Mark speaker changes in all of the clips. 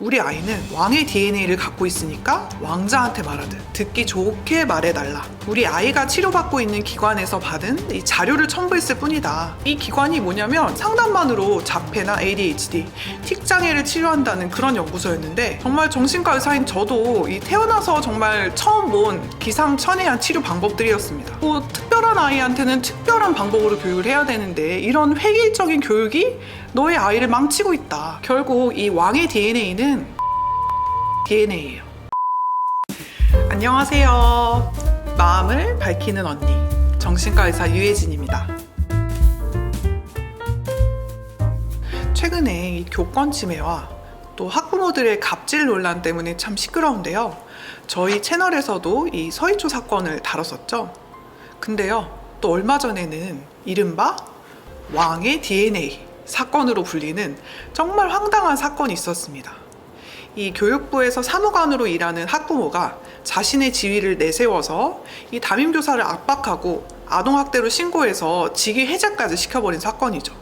Speaker 1: 우리 아이는 왕의 DNA를 갖고 있으니까 왕자한테 말하듯 듣기 좋게 말해달라. 우리 아이가 치료받고 있는 기관에서 받은 이 자료를 첨부했을 뿐이다. 이 기관이 뭐냐면 상담만으로 자폐나 ADHD, 틱장애를 치료한다는 그런 연구소였는데, 정말 정신과 의사인 저도 이 태어나서 정말 처음 본 기상천외한 치료 방법들이었습니다. 뭐 특별한 아이한테는 특별한 방법으로 교육을 해야 되는데 이런 획일적인 교육이 너의 아이를 망치고 있다. 결국 이 왕의 DNA는 DNA예요. 안녕하세요. 마음을 밝히는 언니, 정신과 의사 유혜진입니다. 최근에 이 교권 침해와 또 학부모들의 갑질 논란 때문에 참 시끄러운데요. 저희 채널에서도 이 서희초 사건을 다뤘었죠. 근데요, 또 얼마 전에는 이른바 왕의 DNA 사건으로 불리는 정말 황당한 사건이 있었습니다. 이 교육부에서 사무관으로 일하는 학부모가 자신의 지위를 내세워서 이 담임교사를 압박하고 아동학대로 신고해서 직위 해제까지 시켜버린 사건이죠.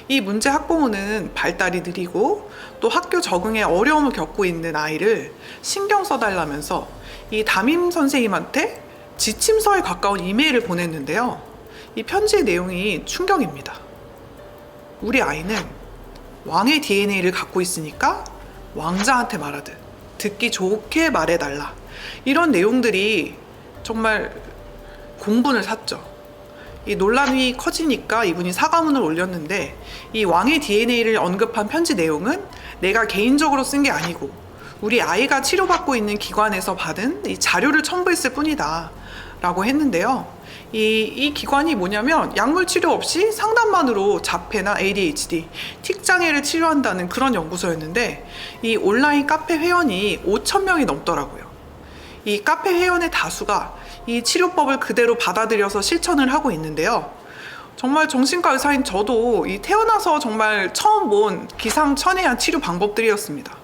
Speaker 1: 이 문제 학부모는 발달이 느리고 또 학교 적응에 어려움을 겪고 있는 아이를 신경 써달라면서 이 담임 선생님한테 지침서에 가까운 이메일을 보냈는데요. 이 편지의 내용이 충격입니다. 우리 아이는 왕의 DNA를 갖고 있으니까 왕자한테 말하듯 듣기 좋게 말해달라. 이런 내용들이 정말 공분을 샀죠. 이 논란이 커지니까 이분이 사과문을 올렸는데, 이 왕의 DNA를 언급한 편지 내용은 내가 개인적으로 쓴 게 아니고 우리 아이가 치료받고 있는 기관에서 받은 이 자료를 첨부했을 뿐이다 라고 했는데요. 이 기관이 뭐냐면 약물 치료 없이 상담만으로 자폐나 ADHD, 틱장애를 치료한다는 그런 연구소였는데, 이 온라인 카페 회원이 5,000명이 넘더라고요. 이 카페 회원의 다수가 이 치료법을 그대로 받아들여서 실천을 하고 있는데요. 정말 정신과 의사인 저도 이 태어나서 정말 처음 본 기상천외한 치료 방법들이었습니다.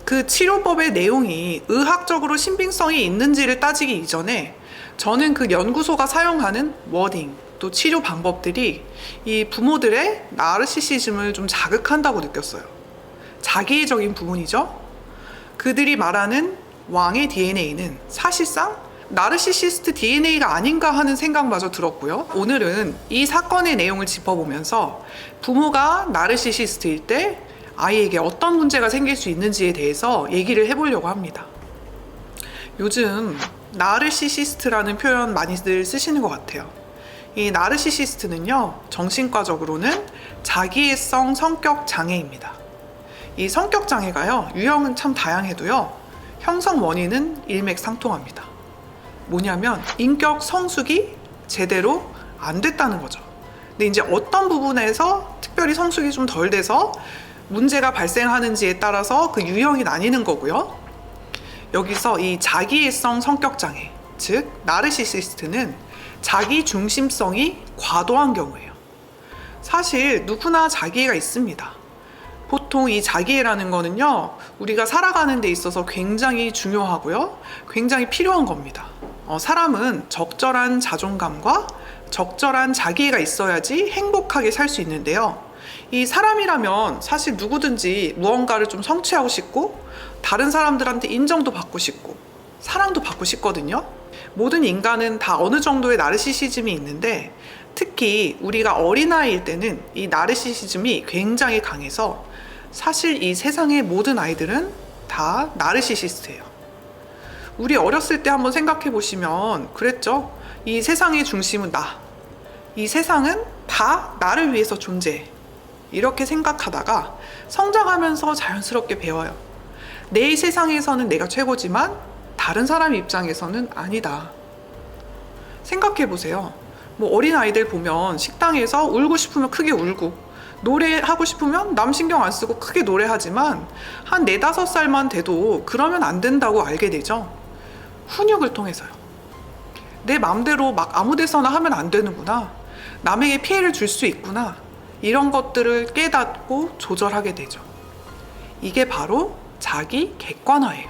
Speaker 1: 그 치료법의 내용이 의학적으로 신빙성이 있는지를 따지기 이전에 저는 그 연구소가 사용하는 워딩, 또 치료 방법들이 이 부모들의 나르시시즘을 좀 자극한다고 느꼈어요. 자기애적인 부분이죠. 그들이 말하는 왕의 DNA는 사실상 나르시시스트 DNA가 아닌가 하는 생각마저 들었고요. 오늘은 이 사건의 내용을 짚어보면서 부모가 나르시시스트일 때 아이에게 어떤 문제가 생길 수 있는지에 대해서 얘기를 해보려고 합니다. 요즘 나르시시스트라는 표현 많이들 쓰시는 것 같아요. 이 나르시시스트는요, 정신과적으로는 자기애성 성격 장애입니다. 이 성격 장애가요, 유형은 참 다양해도요, 형성 원인은 일맥상통합니다. 뭐냐면 인격 성숙이 제대로 안 됐다는 거죠. 근데 이제 어떤 부분에서 특별히 성숙이 좀 덜 돼서 문제가 발생하는지에 따라서 그 유형이 나뉘는 거고요. 여기서 이 자기애성 성격장애, 즉 나르시시스트는 자기 중심성이 과도한 경우예요. 사실 누구나 자기애가 있습니다. 보통 이 자기애라는 거는요, 우리가 살아가는 데 있어서 굉장히 중요하고요, 굉장히 필요한 겁니다. 사람은 적절한 자존감과 적절한 자기애가 있어야지 행복하게 살 수 있는데요. 이 사람이라면 사실 누구든지 무언가를 좀 성취하고 싶고, 다른 사람들한테 인정도 받고 싶고 사랑도 받고 싶거든요. 모든 인간은 다 어느 정도의 나르시시즘이 있는데, 특히 우리가 어린아이일 때는 이 나르시시즘이 굉장히 강해서 사실 이 세상의 모든 아이들은 다 나르시시스트예요. 우리 어렸을 때 한번 생각해 보시면 그랬죠. 이 세상의 중심은 나, 이 세상은 다 나를 위해서 존재해, 이렇게 생각하다가 성장하면서 자연스럽게 배워요. 내 세상에서는 내가 최고지만 다른 사람 입장에서는 아니다. 생각해 보세요. 뭐 어린아이들 보면 식당에서 울고 싶으면 크게 울고, 노래하고 싶으면 남 신경 안 쓰고 크게 노래하지만 한 4, 5살만 돼도 그러면 안 된다고 알게 되죠. 훈육을 통해서요. 내 맘대로 막 아무 데서나 하면 안 되는구나, 남에게 피해를 줄 수 있구나, 이런 것들을 깨닫고 조절하게 되죠. 이게 바로 자기 객관화예요.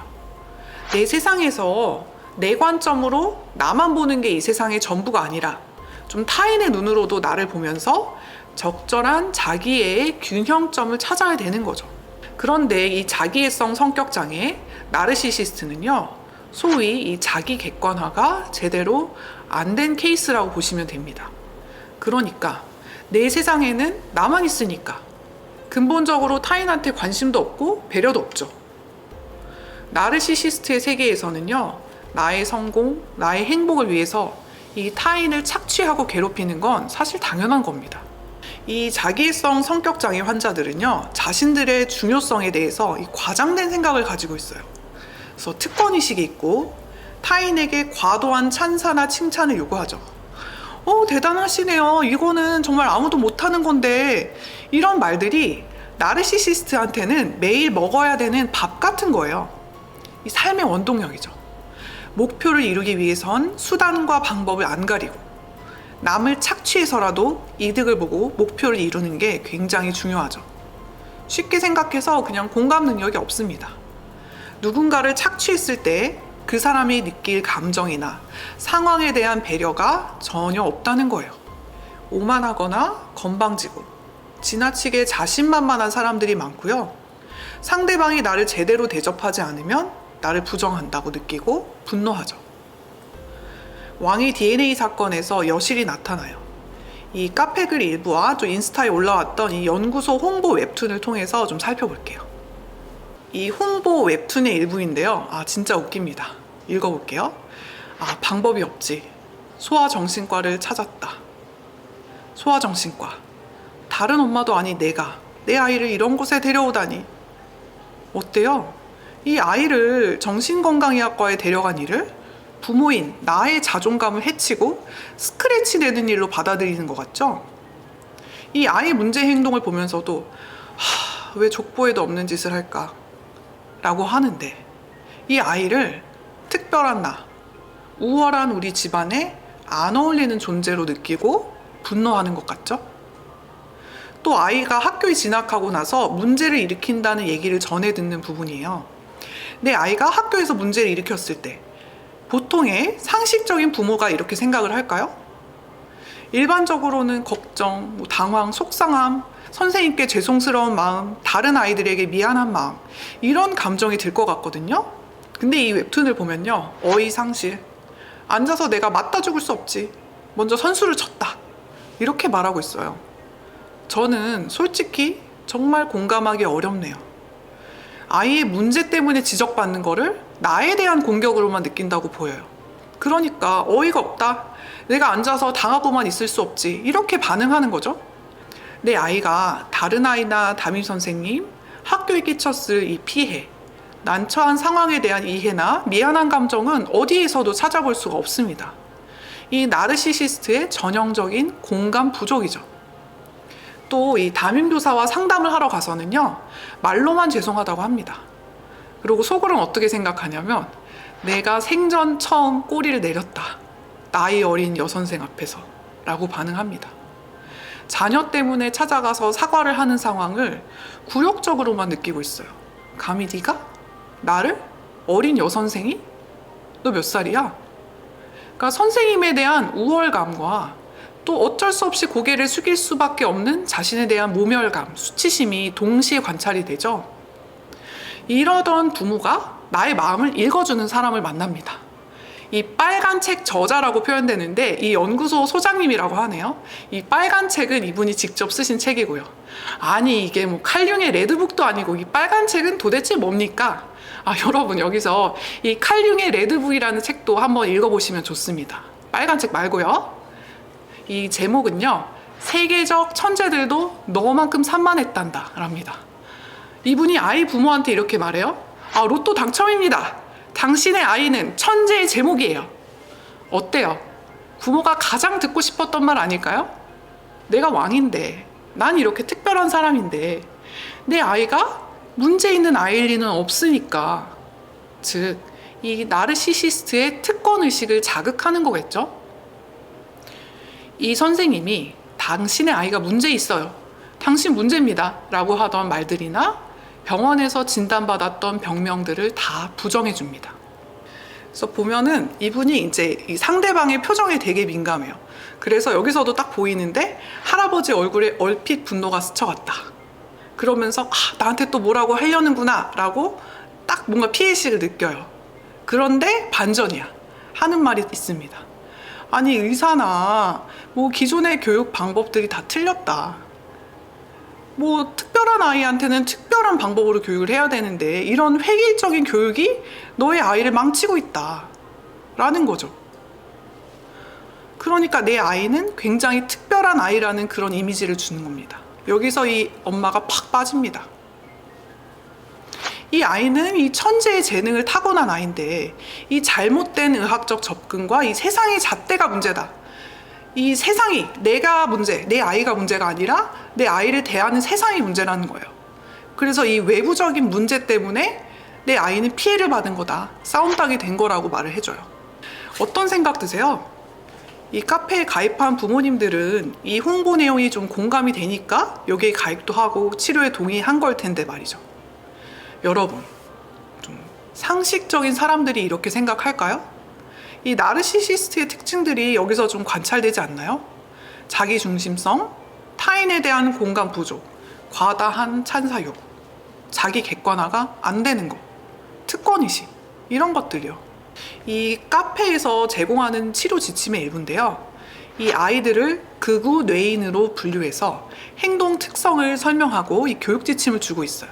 Speaker 1: 내 세상에서 내 관점으로 나만 보는 게 이 세상의 전부가 아니라 좀 타인의 눈으로도 나를 보면서 적절한 자기의 균형점을 찾아야 되는 거죠. 그런데 이 자기애성 성격 장애, 나르시시스트는요, 소위 이 자기 객관화가 제대로 안 된 케이스라고 보시면 됩니다. 그러니까 내 세상에는 나만 있으니까 근본적으로 타인한테 관심도 없고 배려도 없죠. 나르시시스트의 세계에서는요, 나의 성공, 나의 행복을 위해서 이 타인을 착취하고 괴롭히는 건 사실 당연한 겁니다. 이 자기애성 성격장애 환자들은요, 자신들의 중요성에 대해서 이 과장된 생각을 가지고 있어요. 그래서 특권의식이 있고 타인에게 과도한 찬사나 칭찬을 요구하죠. 대단하시네요. 이거는 정말 아무도 못하는 건데, 이런 말들이 나르시시스트한테는 매일 먹어야 되는 밥 같은 거예요. 이 삶의 원동력이죠. 목표를 이루기 위해선 수단과 방법을 안 가리고 남을 착취해서라도 이득을 보고 목표를 이루는 게 굉장히 중요하죠. 쉽게 생각해서 그냥 공감 능력이 없습니다. 누군가를 착취했을 때 그 사람이 느낄 감정이나 상황에 대한 배려가 전혀 없다는 거예요. 오만하거나 건방지고 지나치게 자신만만한 사람들이 많고요. 상대방이 나를 제대로 대접하지 않으면 나를 부정한다고 느끼고 분노하죠. 왕의 DNA 사건에서 여실히 나타나요. 이 카페글 일부와 또 인스타에 올라왔던 이 연구소 홍보 웹툰을 통해서 좀 살펴볼게요. 이 홍보 웹툰의 일부인데요. 진짜 웃깁니다. 읽어볼게요. 방법이 없지. 소아정신과를 찾았다. 소아정신과. 다른 엄마도 아닌 내가 내 아이를 이런 곳에 데려오다니. 어때요? 이 아이를 정신건강의학과에 데려간 일을 부모인 나의 자존감을 해치고 스크래치 내는 일로 받아들이는 것 같죠? 이 아이 문제 행동을 보면서도 왜 족보에도 없는 짓을 할까? 라고 하는데, 이 아이를 특별한 나, 우월한 우리 집안에 안 어울리는 존재로 느끼고 분노하는 것 같죠? 또 아이가 학교에 진학하고 나서 문제를 일으킨다는 얘기를 전해 듣는 부분이에요. 내 아이가 학교에서 문제를 일으켰을 때 보통의 상식적인 부모가 이렇게 생각을 할까요? 일반적으로는 걱정, 당황, 속상함, 선생님께 죄송스러운 마음, 다른 아이들에게 미안한 마음, 이런 감정이 들 것 같거든요. 근데 이 웹툰을 보면요, 어이상실, 앉아서 내가 맞다 죽을 수 없지, 먼저 선수를 쳤다, 이렇게 말하고 있어요. 저는 솔직히 정말 공감하기 어렵네요. 아이의 문제 때문에 지적받는 거를 나에 대한 공격으로만 느낀다고 보여요. 그러니까 어이가 없다, 내가 앉아서 당하고만 있을 수 없지, 이렇게 반응하는 거죠. 내 아이가 다른 아이나 담임선생님, 학교에 끼쳤을 이 피해, 난처한 상황에 대한 이해나 미안한 감정은 어디에서도 찾아볼 수가 없습니다. 이 나르시시스트의 전형적인 공감 부족이죠. 또 이 담임교사와 상담을 하러 가서는요, 말로만 죄송하다고 합니다. 그리고 속으로는 어떻게 생각하냐면, 내가 생전 처음 꼬리를 내렸다, 나이 어린 여선생 앞에서 라고 반응합니다. 자녀 때문에 찾아가서 사과를 하는 상황을 굴욕적으로만 느끼고 있어요. 감히 네가? 나를? 어린 여선생이? 너 몇 살이야? 그러니까 선생님에 대한 우월감과 또 어쩔 수 없이 고개를 숙일 수밖에 없는 자신에 대한 모멸감, 수치심이 동시에 관찰이 되죠. 이러던 부모가 나의 마음을 읽어주는 사람을 만납니다. 이 빨간 책 저자라고 표현되는데 이 연구소 소장님이라고 하네요. 이 빨간 책은 이분이 직접 쓰신 책이고요. 아니 이게 뭐 칼융의 레드북도 아니고 이 빨간 책은 도대체 뭡니까? 여러분 여기서 이 칼융의 레드북이라는 책도 한번 읽어보시면 좋습니다. 빨간 책 말고요. 이 제목은요, 세계적 천재들도 너만큼 산만했단다 랍니다. 이분이 아이 부모한테 이렇게 말해요. 로또 당첨입니다. 당신의 아이는 천재의 제목이에요. 어때요? 부모가 가장 듣고 싶었던 말 아닐까요? 내가 왕인데, 난 이렇게 특별한 사람인데 내 아이가 문제 있는 아이일 리는 없으니까. 즉, 이 나르시시스트의 특권의식을 자극하는 거겠죠? 이 선생님이 당신의 아이가 문제 있어요, 당신 문제입니다 라고 하던 말들이나 병원에서 진단받았던 병명들을 다 부정해 줍니다. 그래서 보면은 이분이 이제 이 상대방의 표정에 되게 민감해요. 그래서 여기서도 딱 보이는데 할아버지 얼굴에 얼핏 분노가 스쳐갔다. 그러면서 나한테 또 뭐라고 하려는구나 라고 딱 뭔가 피해의식을 느껴요. 그런데 반전이야. 하는 말이 있습니다. 아니, 의사나 뭐 기존의 교육 방법들이 다 틀렸다. 뭐 특별한 아이한테는 특별한 방법으로 교육을 해야 되는데 이런 획일적인 교육이 너의 아이를 망치고 있다 라는 거죠. 그러니까 내 아이는 굉장히 특별한 아이라는 그런 이미지를 주는 겁니다. 여기서 이 엄마가 팍 빠집니다. 이 아이는 이 천재의 재능을 타고난 아이인데 이 잘못된 의학적 접근과 이 세상의 잣대가 문제다. 이 세상이 내가 문제, 내 아이가 문제가 아니라 내 아이를 대하는 세상이 문제라는 거예요. 그래서 이 외부적인 문제 때문에 내 아이는 피해를 받은 거다. 싸움닭이 된 거라고 말을 해줘요. 어떤 생각 드세요? 이 카페에 가입한 부모님들은 이 홍보 내용이 좀 공감이 되니까 여기에 가입도 하고 치료에 동의한 걸 텐데 말이죠. 여러분, 좀 상식적인 사람들이 이렇게 생각할까요? 이 나르시시스트의 특징들이 여기서 좀 관찰되지 않나요? 자기중심성, 타인에 대한 공감 부족, 과다한 찬사 요구, 자기 객관화가 안 되는 거, 특권의식, 이런 것들이요. 이 카페에서 제공하는 치료 지침의 일부인데요. 이 아이들을 극우 뇌인으로 분류해서 행동 특성을 설명하고 이 교육 지침을 주고 있어요.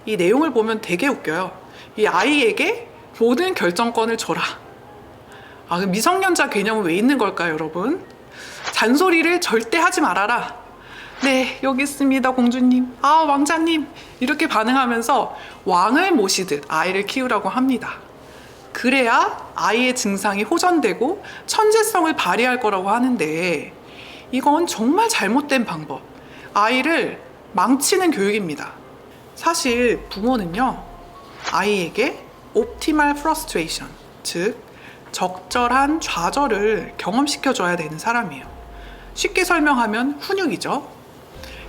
Speaker 1: 이 내용을 보면 되게 웃겨요. 이 아이에게 모든 결정권을 줘라. 미성년자 개념은 왜 있는 걸까요, 여러분? 잔소리를 절대 하지 말아라. 네, 여기 있습니다, 공주님. 왕자님. 이렇게 반응하면서 왕을 모시듯 아이를 키우라고 합니다. 그래야 아이의 증상이 호전되고 천재성을 발휘할 거라고 하는데 이건 정말 잘못된 방법. 아이를 망치는 교육입니다. 사실 부모는요, 아이에게 optimal frustration, 즉 적절한 좌절을 경험시켜줘야 되는 사람이에요. 쉽게 설명하면 훈육이죠.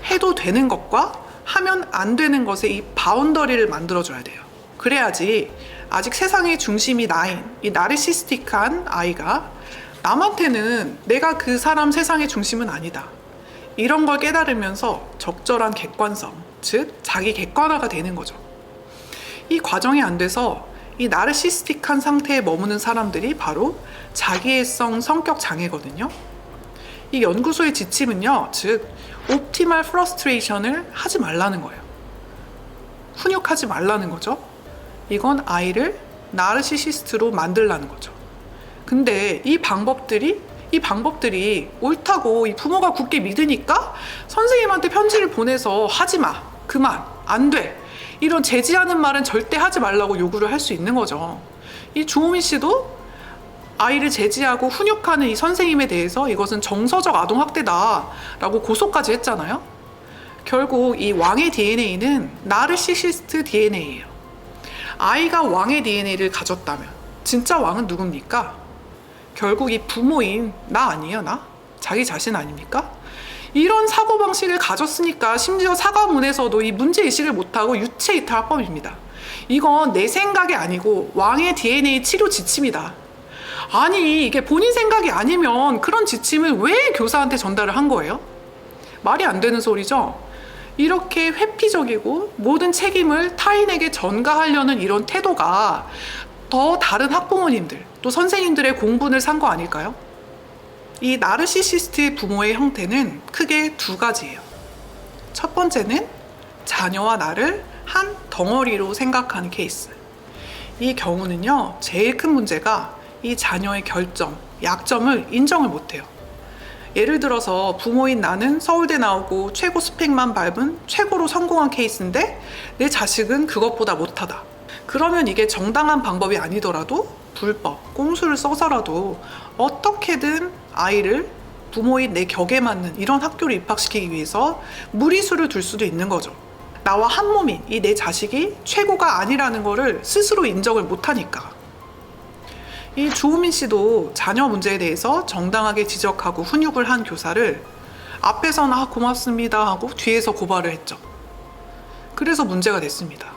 Speaker 1: 해도 되는 것과 하면 안 되는 것의 이 바운더리를 만들어줘야 돼요. 그래야지 아직 세상의 중심이 나인 이 나르시스틱한 아이가 남한테는 내가 그 사람 세상의 중심은 아니다. 이런 걸 깨달으면서 적절한 객관성, 즉 자기 객관화가 되는 거죠. 이 과정이 안 돼서 이 나르시스틱한 상태에 머무는 사람들이 바로 자기애성 성격 장애거든요. 이 연구소의 지침은요, 즉 옵티멀 프러스트레이션을 하지 말라는 거예요. 훈육하지 말라는 거죠. 이건 아이를 나르시시스트로 만들라는 거죠. 근데 이 방법들이 옳다고 이 부모가 굳게 믿으니까 선생님한테 편지를 보내서 하지 마, 그만, 안 돼, 이런 제지하는 말은 절대 하지 말라고 요구를 할 수 있는 거죠. 이 주호민 씨도 아이를 제지하고 훈육하는 이 선생님에 대해서 이것은 정서적 아동학대다라고 고소까지 했잖아요. 결국 이 왕의 DNA는 나르시시스트 DNA예요. 아이가 왕의 DNA를 가졌다면 진짜 왕은 누굽니까? 결국 이 부모인 나 아니에요, 나? 자기 자신 아닙니까? 이런 사고방식을 가졌으니까 심지어 사과문에서도 이 문제의식을 못하고 유체이탈합법입니다. 이건 내 생각이 아니고 왕의 DNA 치료 지침이다. 아니, 이게 본인 생각이 아니면 그런 지침을 왜 교사한테 전달을 한 거예요? 말이 안 되는 소리죠? 이렇게 회피적이고 모든 책임을 타인에게 전가하려는 이런 태도가 더 다른 학부모님들, 또 선생님들의 공분을 산 거 아닐까요? 이 나르시시스트의 부모의 형태는 크게 두 가지예요. 첫 번째는 자녀와 나를 한 덩어리로 생각하는 케이스. 이 경우는요, 제일 큰 문제가 이 자녀의 결점, 약점을 인정을 못해요. 예를 들어서 부모인 나는 서울대 나오고 최고 스펙만 밟은 최고로 성공한 케이스인데 내 자식은 그것보다 못하다. 그러면 이게 정당한 방법이 아니더라도 불법, 꼼수를 써서라도 어떻게든 아이를 부모인 내 격에 맞는 이런 학교를 입학시키기 위해서 무리수를 둘 수도 있는 거죠. 나와 한 몸인 이 내 자식이 최고가 아니라는 거를 스스로 인정을 못하니까. 이 주호민 씨도 자녀 문제에 대해서 정당하게 지적하고 훈육을 한 교사를 앞에서는 고맙습니다 하고 뒤에서 고발을 했죠. 그래서 문제가 됐습니다.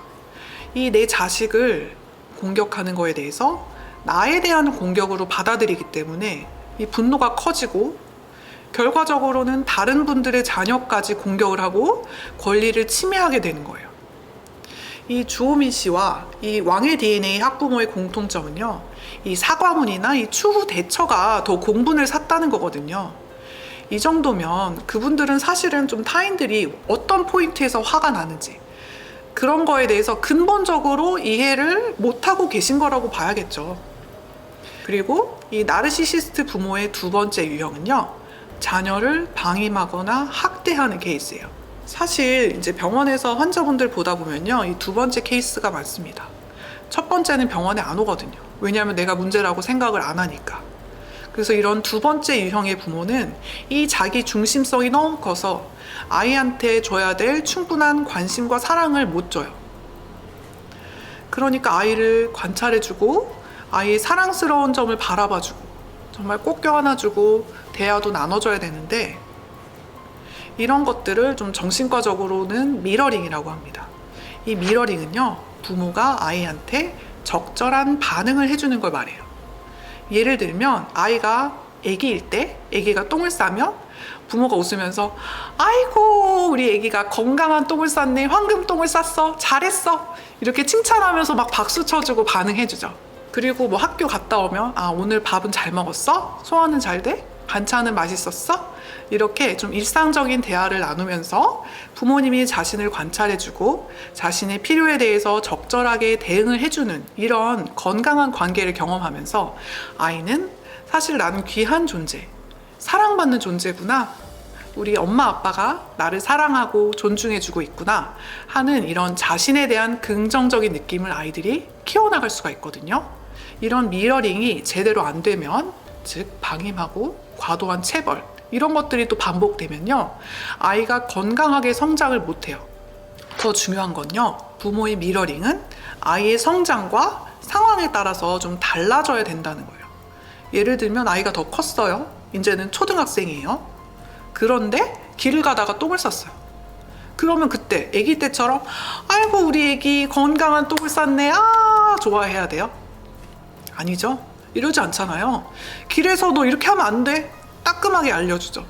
Speaker 1: 이 내 자식을 공격하는 거에 대해서 나에 대한 공격으로 받아들이기 때문에 이 분노가 커지고 결과적으로는 다른 분들의 자녀까지 공격을 하고 권리를 침해하게 되는 거예요. 이 주호민 씨와 이 왕의 DNA 학부모의 공통점은요, 이 사과문이나 이 추후 대처가 더 공분을 샀다는 거거든요. 이 정도면 그분들은 사실은 좀 타인들이 어떤 포인트에서 화가 나는지 그런 거에 대해서 근본적으로 이해를 못하고 계신 거라고 봐야겠죠. 그리고 이 나르시시스트 부모의 두 번째 유형은요, 자녀를 방임하거나 학대하는 케이스예요. 사실 이제 병원에서 환자분들 보다 보면요, 이 두 번째 케이스가 많습니다. 첫 번째는 병원에 안 오거든요. 왜냐하면 내가 문제라고 생각을 안 하니까. 그래서 이런 두 번째 유형의 부모는 이 자기 중심성이 너무 커서 아이한테 줘야 될 충분한 관심과 사랑을 못 줘요. 그러니까 아이를 관찰해주고 아이의 사랑스러운 점을 바라봐주고 정말 꼭 껴안아주고 대화도 나눠줘야 되는데, 이런 것들을 좀 정신과적으로는 미러링이라고 합니다. 이 미러링은요, 부모가 아이한테 적절한 반응을 해주는 걸 말해요. 예를 들면 아이가 아기일 때 아기가 똥을 싸면 부모가 웃으면서 아이고 우리 아기가 건강한 똥을 쌌네, 황금 똥을 쌌어, 잘했어, 이렇게 칭찬하면서 막 박수 쳐주고 반응해주죠. 그리고 뭐 학교 갔다 오면 아 오늘 밥은 잘 먹었어? 소화는 잘 돼? 반찬은 맛있었어? 이렇게 좀 일상적인 대화를 나누면서 부모님이 자신을 관찰해주고 자신의 필요에 대해서 적절하게 대응을 해주는 이런 건강한 관계를 경험하면서 아이는 사실 나는 귀한 존재, 사랑받는 존재구나, 우리 엄마 아빠가 나를 사랑하고 존중해주고 있구나 하는 이런 자신에 대한 긍정적인 느낌을 아이들이 키워나갈 수가 있거든요. 이런 미러링이 제대로 안 되면, 즉 방임하고 과도한 체벌 이런 것들이 또 반복되면요, 아이가 건강하게 성장을 못해요. 더 중요한 건요, 부모의 미러링은 아이의 성장과 상황에 따라서 좀 달라져야 된다는 거예요. 예를 들면 아이가 더 컸어요. 이제는 초등학생이에요. 그런데 길을 가다가 똥을 쌌어요. 그러면 그때 아기 때처럼 아이고 우리 아기 건강한 똥을 쌌네, 아 좋아해야 돼요? 아니죠. 이러지 않잖아요. 길에서도 이렇게 하면 안 돼, 따끔하게 알려주죠.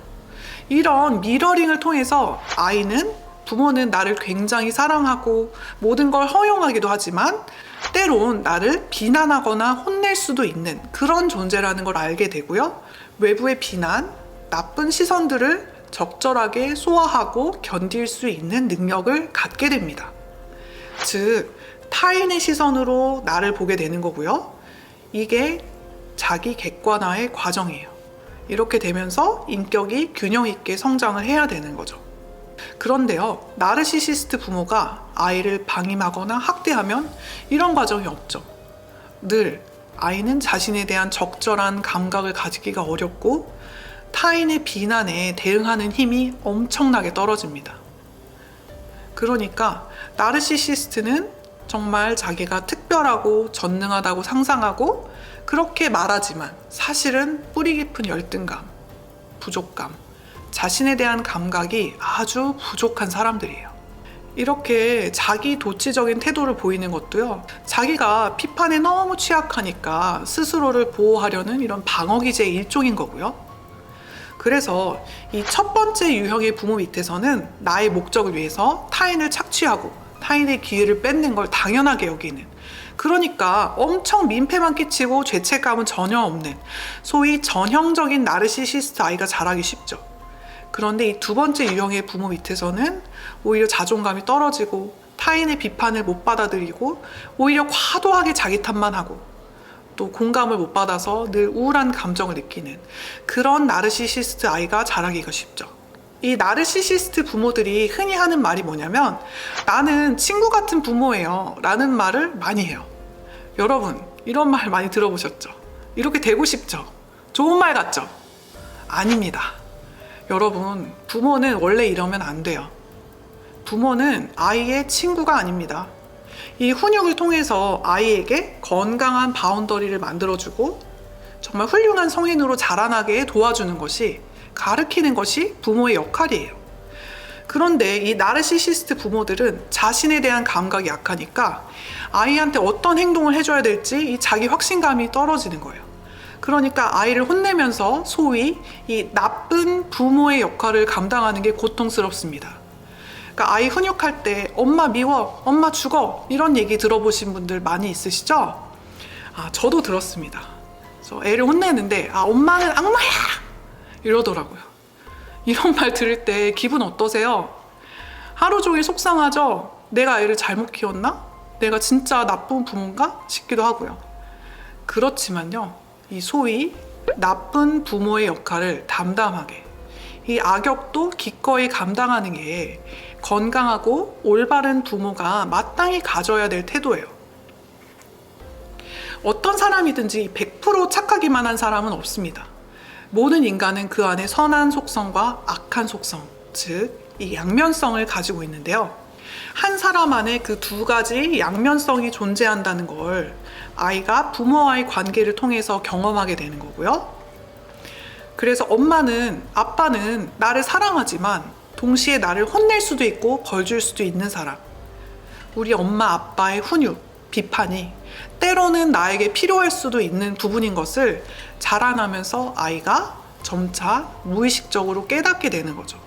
Speaker 1: 이런 미러링을 통해서 아이는 부모는 나를 굉장히 사랑하고 모든 걸 허용하기도 하지만 때론 나를 비난하거나 혼낼 수도 있는 그런 존재라는 걸 알게 되고요. 외부의 비난, 나쁜 시선들을 적절하게 소화하고 견딜 수 있는 능력을 갖게 됩니다. 즉, 타인의 시선으로 나를 보게 되는 거고요. 이게 자기 객관화의 과정이에요. 이렇게 되면서 인격이 균형 있게 성장을 해야 되는 거죠. 그런데요, 나르시시스트 부모가 아이를 방임하거나 학대하면 이런 과정이 없죠. 늘 아이는 자신에 대한 적절한 감각을 가지기가 어렵고 타인의 비난에 대응하는 힘이 엄청나게 떨어집니다. 그러니까 나르시시스트는 정말 자기가 특별하고 전능하다고 상상하고 그렇게 말하지만 사실은 뿌리 깊은 열등감, 부족감, 자신에 대한 감각이 아주 부족한 사람들이에요. 이렇게 자기 도취적인 태도를 보이는 것도요, 자기가 비판에 너무 취약하니까 스스로를 보호하려는 이런 방어기제의 일종인 거고요. 그래서 이 첫 번째 유형의 부모 밑에서는 나의 목적을 위해서 타인을 착취하고 타인의 기회를 뺏는 걸 당연하게 여기는, 그러니까 엄청 민폐만 끼치고 죄책감은 전혀 없는 소위 전형적인 나르시시스트 아이가 자라기 쉽죠. 그런데 이 두 번째 유형의 부모 밑에서는 오히려 자존감이 떨어지고 타인의 비판을 못 받아들이고 오히려 과도하게 자기 탓만 하고 또 공감을 못 받아서 늘 우울한 감정을 느끼는 그런 나르시시스트 아이가 자라기가 쉽죠. 이 나르시시스트 부모들이 흔히 하는 말이 뭐냐면 나는 친구 같은 부모예요 라는 말을 많이 해요. 여러분 이런 말 많이 들어보셨죠? 이렇게 되고 싶죠? 좋은 말 같죠? 아닙니다. 여러분, 부모는 원래 이러면 안 돼요. 부모는 아이의 친구가 아닙니다. 이 훈육을 통해서 아이에게 건강한 바운더리를 만들어주고 정말 훌륭한 성인으로 자라나게 도와주는 것이, 가르치는 것이 부모의 역할이에요. 그런데 이 나르시시스트 부모들은 자신에 대한 감각이 약하니까 아이한테 어떤 행동을 해줘야 될지 이 자기 확신감이 떨어지는 거예요. 그러니까 아이를 혼내면서 소위 이 나쁜 부모의 역할을 감당하는 게 고통스럽습니다. 그러니까 아이 훈육할 때 엄마 미워, 엄마 죽어 이런 얘기 들어보신 분들 많이 있으시죠? 저도 들었습니다. 그래서 애를 혼내는데 엄마는 악마야! 이러더라고요. 이런 말 들을 때 기분 어떠세요? 하루 종일 속상하죠? 내가 애를 잘못 키웠나? 내가 진짜 나쁜 부모인가? 싶기도 하고요. 그렇지만요, 이 소위 나쁜 부모의 역할을 담담하게, 이 악역도 기꺼이 감당하는 게 건강하고 올바른 부모가 마땅히 가져야 될 태도예요. 어떤 사람이든지 100% 착하기만 한 사람은 없습니다. 모든 인간은 그 안에 선한 속성과 악한 속성, 즉 이 양면성을 가지고 있는데요. 한 사람 안에 그 두 가지 양면성이 존재한다는 걸 아이가 부모와의 관계를 통해서 경험하게 되는 거고요. 그래서 엄마는, 아빠는 나를 사랑하지만 동시에 나를 혼낼 수도 있고 벌줄 수도 있는 사람. 우리 엄마 아빠의 훈육, 비판이 때로는 나에게 필요할 수도 있는 부분인 것을 자라나면서 아이가 점차 무의식적으로 깨닫게 되는 거죠.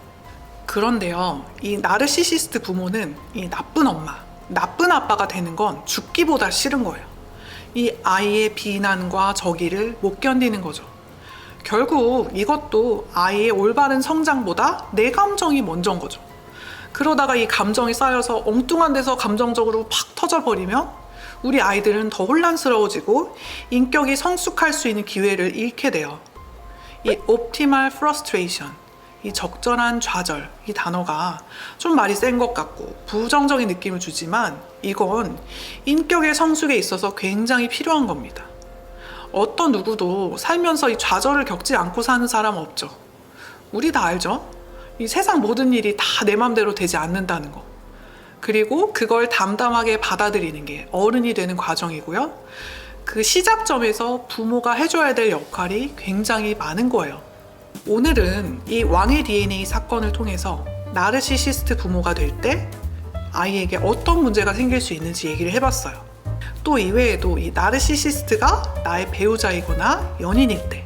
Speaker 1: 그런데요, 이 나르시시스트 부모는 이 나쁜 엄마, 나쁜 아빠가 되는 건 죽기보다 싫은 거예요. 이 아이의 비난과 적의를 못 견디는 거죠. 결국 이것도 아이의 올바른 성장보다 내 감정이 먼저인 거죠. 그러다가 이 감정이 쌓여서 엉뚱한 데서 감정적으로 팍 터져버리면 우리 아이들은 더 혼란스러워지고 인격이 성숙할 수 있는 기회를 잃게 돼요. 이 optimal frustration, 이 적절한 좌절, 이 단어가 좀 말이 센 것 같고 부정적인 느낌을 주지만 이건 인격의 성숙에 있어서 굉장히 필요한 겁니다. 어떤 누구도 살면서 이 좌절을 겪지 않고 사는 사람 없죠. 우리 다 알죠? 이 세상 모든 일이 다 내 맘대로 되지 않는다는 거. 그리고 그걸 담담하게 받아들이는 게 어른이 되는 과정이고요. 그 시작점에서 부모가 해줘야 될 역할이 굉장히 많은 거예요. 오늘은 이 왕의 DNA 사건을 통해서 나르시시스트 부모가 될 때 아이에게 어떤 문제가 생길 수 있는지 얘기를 해봤어요. 또 이외에도 이 나르시시스트가 나의 배우자이거나 연인일 때,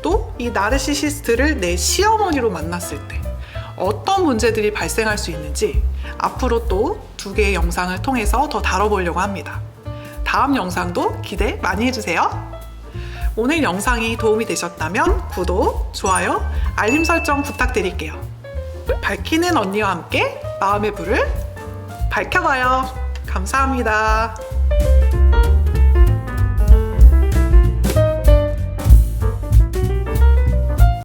Speaker 1: 또 이 나르시시스트를 내 시어머니로 만났을 때 어떤 문제들이 발생할 수 있는지 앞으로 또 2개의 영상을 통해서 더 다뤄보려고 합니다. 다음 영상도 기대 많이 해주세요. 오늘 영상이 도움이 되셨다면 구독, 좋아요, 알림 설정 부탁드릴게요. 밝히는 언니와 함께 마음의 불을 밝혀봐요. 감사합니다.